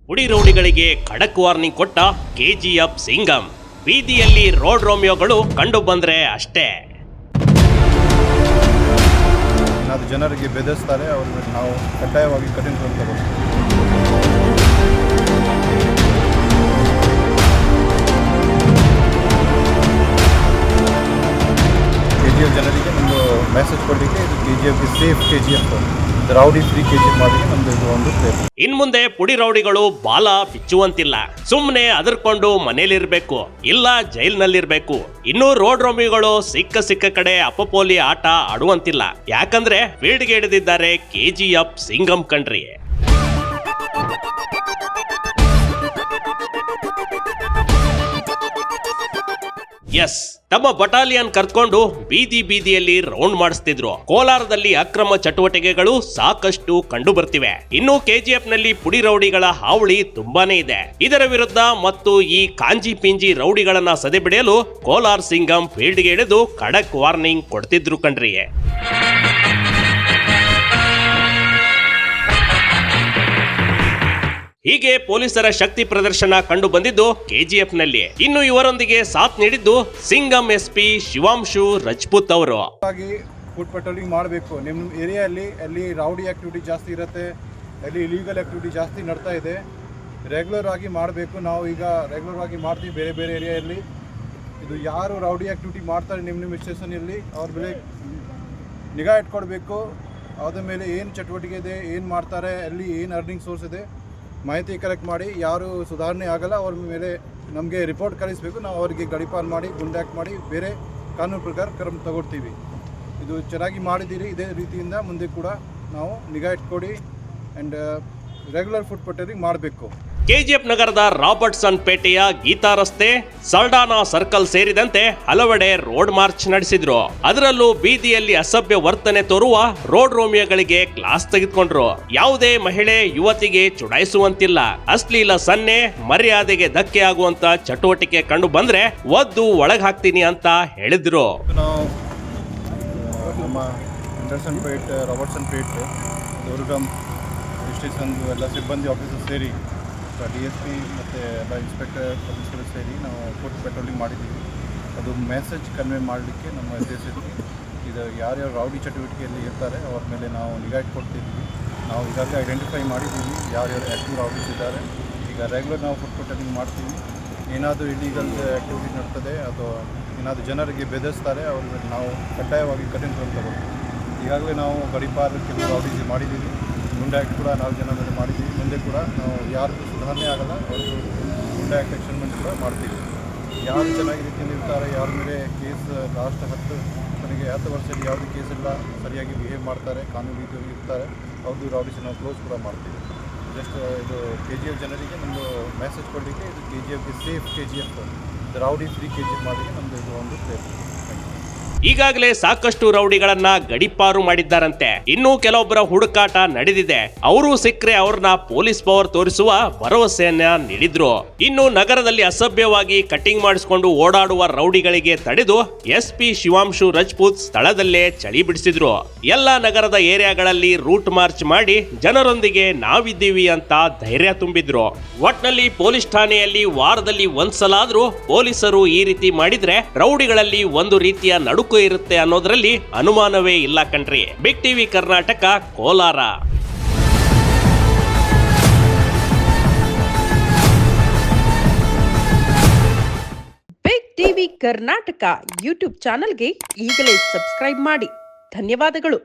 ಪುಡಿ ರೌಡಿಗಳಿಗೆ ಖಡಕ್ ವಾರ್ನಿಂಗ್ ಕೊಟ್ಟ ಕೆಜಿಎಫ್ ಸಿಂಗಂ. ಬೀದಿಯಲ್ಲಿ ರೋಡ್ ರೋಮಿಯೋಗಳು ಕಂಡು ಬಂದ್ರೆ ಅಷ್ಟೇ. ಏನಾದರೂ ಜನರಿಗೆ ಬೆದರಿಸ್ತಾರೆ, ಅವ್ರಿಗೆ ನಾವು ಕಡ್ಡಾಯವಾಗಿ ಕಠಿಣ ಕ್ರಮ ತಗೊಳ್ತೀವಿ. KGF ಜನರಿಗೆ ಒಂದು ಮೆಸೇಜ್ ಕೊಡಲಿಕ್ಕೆ ಇದು KGF safe KGF, rowdy free KGF ಮಾಡಲಿಕ್ಕೆ ನಮ್ದು ಇದು ಒಂದು ಪ್ರಯತ್ನ. ಇನ್ ಮುಂದೆ ಪುಡಿ ರೌಡಿಗಳು ಬಾಲ ಬಿಚ್ಚುವಂತಿಲ್ಲ. ಸುಮ್ಮನೆ ಅದರ್ಕೊಂಡು ಮನೇಲಿರ್ಬೇಕು, ಇಲ್ಲ ಜೈಲ್ನಲ್ಲಿರ್ಬೇಕು. ಇನ್ನು ರೋಡ್ ರೋಮಿಗಳು ಸಿಕ್ಕ ಕಡೆ ಅಪಪೋಲಿ ಆಟ ಆಡುವಂತಿಲ್ಲ. ಯಾಕಂದ್ರೆ ಫೀಲ್ಡ್ಗೆ ಹಿಡಿದಿದ್ದಾರೆ KGF ಸಿಂಗಂ ಕಣ್ರಿ. ಎಸ್, ತಮ್ಮ ಬಟಾಲಿಯನ್ ಕರ್ಕೊಂಡು ಬೀದಿಯಲ್ಲಿ ರೌಂಡ್ ಮಾಡಿಸ್ತಿದ್ರು. ಕೋಲಾರದಲ್ಲಿ ಅಕ್ರಮ ಚಟುವಟಿಕೆಗಳು ಸಾಕಷ್ಟು ಕಂಡು ಬರ್ತಿವೆ. ಇನ್ನು KGF ನಲ್ಲಿ ಪುಡಿ ರೌಡಿಗಳ ಹಾವಳಿ ತುಂಬಾನೇ ಇದೆ. ಇದರ ವಿರುದ್ಧ ಮತ್ತು ಈ ಕಾಂಜಿ ಪಿಂಜಿ ರೌಡಿಗಳನ್ನ ಸದೆಬಿಡಿಯಲು ಕೋಲಾರ ಸಿಂಗಂ ಫೀಲ್ಡ್ಗೆ ಇಳಿದು ಖಡಕ್ ವಾರ್ನಿಂಗ್ ಕೊಡ್ತಿದ್ರು ಕಣ್ರಿ. ಹೀಗೆ ಪೊಲೀಸರ ಶಕ್ತಿ ಪ್ರದರ್ಶನ ಕಂಡು ಬಂದಿದ್ದು KGF ನಲ್ಲಿ. ಇನ್ನು ಇವರೊಂದಿಗೆ ಸಾಥ್ ನೀಡಿದ್ದು ಸಿಂಗಂ SP ಶಿವಾಂಶು ರಜಪೂತ್ ಅವರು. ಫುಡ್ ಪೆಟ್ರೋಲಿಂಗ್ ಮಾಡಬೇಕು. ನಿಮ್ಮ ಏರಿಯಾದಲ್ಲಿ ಅಲ್ಲಿ ರೌಡಿ ಆಕ್ಟಿವಿಟಿ ಜಾಸ್ತಿ ಇರುತ್ತೆ, ಅಲ್ಲಿ ಇಲೀಗಲ್ ಆಕ್ಟಿವಿಟಿ ಜಾಸ್ತಿ ನಡ್ತಾ ಇದೆ. ರೆಗ್ಯುಲರ್ ಆಗಿ ಮಾಡಬೇಕು. ನಾವು ಈಗ ರೆಗ್ಯುಲರ್ ಆಗಿ ಮಾಡ್ತೀವಿ ಬೇರೆ ಬೇರೆ ಏರಿಯಾದಲ್ಲಿ. ಇದು ಯಾರು ರೌಡಿ ಆಕ್ಟಿವಿಟಿ ಮಾಡ್ತಾರೆ ನಿಮ್ಮ ಸ್ಟೇಷನಲ್ಲಿ ಅವ್ರ ಮೇಲೆ ನಿಗಾ ಇಟ್ಕೊಡ್ಬೇಕು. ಅದ್ರ ಮೇಲೆ ಏನು ಚಟುವಟಿಕೆ ಇದೆ, ಏನು ಮಾಡ್ತಾರೆ, ಅಲ್ಲಿ ಏನು ಅರ್ನಿಂಗ್ ಸೋರ್ಸ್ ಇದೆ ಮಾಹಿತಿ ಕಲೆಕ್ಟ್ ಮಾಡಿ. ಯಾರು ಸುಧಾರಣೆ ಆಗಲ್ಲ ಅವ್ರ ಮೇಲೆ ನಮಗೆ ರಿಪೋರ್ಟ್ ಕಳಿಸಬೇಕು. ನಾವು ಅವರಿಗೆ ಗಡಿಪಾರು ಮಾಡಿ ಗುಂಡಾಕ್ ಮಾಡಿ ಬೇರೆ ಕಾನೂನು ಪ್ರಕಾರ ಕ್ರಮ ತಗೊಳ್ತೀವಿ. ಇದು ಚೆನ್ನಾಗಿ ಮಾಡಿದ್ದೀರಿ. ಇದೇ ರೀತಿಯಿಂದ ಮುಂದೆ ಕೂಡ ನಾವು ನಿಗಾ ಇಟ್ಕೊಡಿ ಆ್ಯಂಡ್ ರೆಗ್ಯುಲರ್ ಫುಡ್ ಪೆಟ್ರೋಲಿಂಗ್ ಮಾಡಬೇಕು. KGF ನಗರದ ರಾಬರ್ಟ್ಸನ್ ಪೇಟೆಯ ಗೀತಾ ರಸ್ತೆ, ಸಲ್ಡಾನಾ ಸರ್ಕಲ್ ಸೇರಿದಂತೆ ಹಲವೆಡೆ ರೋಡ್ ಮಾರ್ಚ್ ನಡೆಸಿದ್ರು. ಅದರಲ್ಲೂ ಬೀದಿಯಲ್ಲಿ ಅಸಭ್ಯ ವರ್ತನೆ ತೋರುವ ರೋಡ್ ರೋಮಿಯೋಗಳಿಗೆ ಕ್ಲಾಸ್ ತೆಗೆದುಕೊಂಡ್ರು. ಯಾವುದೇ ಮಹಿಳೆ ಯುವತಿಗೆ ಚುಡಾಯಿಸುವಂತಿಲ್ಲ. ಅಶ್ಲೀಲ ಸನ್ನೆ, ಮರ್ಯಾದೆಗೆ ಧಕ್ಕೆ ಆಗುವಂತ ಚಟುವಟಿಕೆ ಕಂಡು ಬಂದ್ರೆ ಒದ್ದು ಒಳಗ್ ಹಾಕ್ತೀನಿ ಅಂತ ಹೇಳಿದ್ರು. ನಾವು ನಮ್ಮ Anderson Pet, Robertson Pet, Durgam station ಎಲ್ಲ ಸಿಬ್ಬಂದಿ ಆಫೀಸರ್ ಸೇರಿ DSP ಮತ್ತು ಎಲ್ಲ ಇನ್ಸ್ಪೆಕ್ಟರ್ ಪೊಲೀಸರು ಸೇರಿ ನಾವು ಫುಡ್ ಪೆಟ್ರೋಲಿಂಗ್ ಮಾಡಿದ್ದೀವಿ. ಅದು ಮೆಸೇಜ್ ಕನ್ವೆ ಮಾಡಲಿಕ್ಕೆ ನಮ್ಮ ಉದ್ದೇಶ ಇದೆ. ಇದು ಯಾರ್ಯಾರು ರೌಡಿ ಚಟುವಟಿಕೆಯಲ್ಲಿ ಇರ್ತಾರೆ ಅವ್ರ ಮೇಲೆ ನಾವು ನಿಗಾ ಇಟ್ಕೊಡ್ತಿದ್ದೀವಿ. ನಾವು ಈಗಾಗಲೇ ಐಡೆಂಟಿಫೈ ಮಾಡಿದ್ದೀವಿ ಯಾರ್ಯಾರು ಆ್ಯಕ್ಟಿವ್ ರೌಡೀಸ್ ಇದ್ದಾರೆ. ಈಗ ರೆಗ್ಯುಲರ್ ನಾವು ಫುಡ್ ಪೆಟ್ರೋಲಿಂಗ್ ಮಾಡ್ತೀವಿ. ಏನಾದರೂ ಇಲೀಗಲ್ ಆ್ಯಕ್ಟಿವಿಟಿ ನಡ್ತದೆ ಅಥವಾ ಏನಾದರೂ ಜನರಿಗೆ ಬೆದರಿಸ್ತಾರೆ, ಅವ್ರಿಗೆ ನಾವು ಕಡ್ಡಾಯವಾಗಿ ಕಠಿಣ ಕ್ರಮ ತಗೊಳ್ತೀವಿ. ಈಗಾಗಲೇ ನಾವು ಗಡಿಪಾರು ಕೆಲವು ರೌಡೀಸ್ ಮಾಡಿದ್ದೀವಿ. ಗುಂಡಾ ಆ್ಯಕ್ಟ್ ಕೂಡ 4 ಜನ ಮೇಲೆ ಮಾಡಿದ್ದೀವಿ. ಮುಂದೆ ಕೂಡ ನಾವು ಯಾರಿಗೂ ಸುಧಾರಣೆ ಆಗಲ್ಲ, ಅವ್ರಿಗೂ ಗುಂಡಾ ಆ್ಯಕ್ಟ್ ಆ್ಯಕ್ಷನ್ ಮೇಲೆ ಕೂಡ ಮಾಡ್ತೀವಿ. ಯಾರು ಚೆನ್ನಾಗಿ ರೀತಿಯಲ್ಲಿ ಇರ್ತಾರೆ, ಯಾರ ಮೇಲೆ ಕೇಸ್ ಲಾಸ್ಟ್ 10 ವರ್ಷದಲ್ಲಿ ಯಾವುದೇ ಕೇಸ್ ಇಲ್ಲ, ಸರಿಯಾಗಿ ಬಿಹೇವ್ ಮಾಡ್ತಾರೆ, ಕಾನೂನು ರೀತಿಯಲ್ಲಿ ಇರ್ತಾರೆ, ಅವ್ರದ್ದು ರೌಡೀಸ್ ನಾವು ಕ್ಲೋಸ್ ಕೂಡ ಮಾಡ್ತೀವಿ. ಜಸ್ಟ್ ಇದು KGF ಜನರಿಗೆ ನಮ್ಮದು ಮೆಸೇಜ್ ಕೊಡಲಿಕ್ಕೆ ಇದು KGF safe KGF, rowdy free KGF ಮಾಡಲಿಕ್ಕೆ ನಮ್ಮದು ಇದು ಒಂದು ಪ್ರಯತ್ನ. ಈಗಾಗಲೇ ಸಾಕಷ್ಟು ರೌಡಿಗಳನ್ನ ಗಡಿಪಾರು ಮಾಡಿದ್ದಾರಂತೆ. ಇನ್ನು ಕೆಲವೊಬ್ಬರ ಹುಡುಕಾಟ ನಡೆದಿದೆ. ಅವರು ಸಿಕ್ಕರೆ ಅವ್ರನ್ನ ಪೊಲೀಸ್ ಪವರ್ ತೋರಿಸುವ ಭರವಸೆಯನ್ನ ನೀಡಿದ್ರು. ಇನ್ನು ನಗರದಲ್ಲಿ ಅಸಭ್ಯವಾಗಿ ಕಟಿಂಗ್ ಮಾಡಿಸಿಕೊಂಡು ಓಡಾಡುವ ರೌಡಿಗಳಿಗೆ ತಡೆದು SP ಶಿವಾಂಶು ರಜಪೂತ್ ಸ್ಥಳದಲ್ಲೇ ಚಳಿ ಬಿಡಿಸಿದ್ರು. ಎಲ್ಲ ನಗರದ ಏರಿಯಾಗಳಲ್ಲಿ ರೂಟ್ ಮಾರ್ಚ್ ಮಾಡಿ ಜನರೊಂದಿಗೆ ನಾವಿದ್ದೀವಿ ಅಂತ ಧೈರ್ಯ ತುಂಬಿದ್ರು. ಒಟ್ನಲ್ಲಿ ಪೊಲೀಸ್ ಠಾಣೆಯಲ್ಲಿ ವಾರದಲ್ಲಿ ಒಂದ್ಸಲ ಆದ್ರೂ ಪೊಲೀಸರು ಈ ರೀತಿ ಮಾಡಿದ್ರೆ ರೌಡಿಗಳಲ್ಲಿ ಒಂದು ರೀತಿಯ ನಡುಕು ಇರುತ್ತೆ ಅನ್ನೋದ್ರಲ್ಲಿ ಅನುಮಾನವೇ ಇಲ್ಲ ಕಣ್ರಿ. Big TV Karnataka, Kolar. Big TV Karnataka YouTube ಚಾನೆಲ್ಗೆ ಈಗಲೇ ಸಬ್ಸ್ಕ್ರೈಬ್ ಮಾಡಿ. ಧನ್ಯವಾದಗಳು.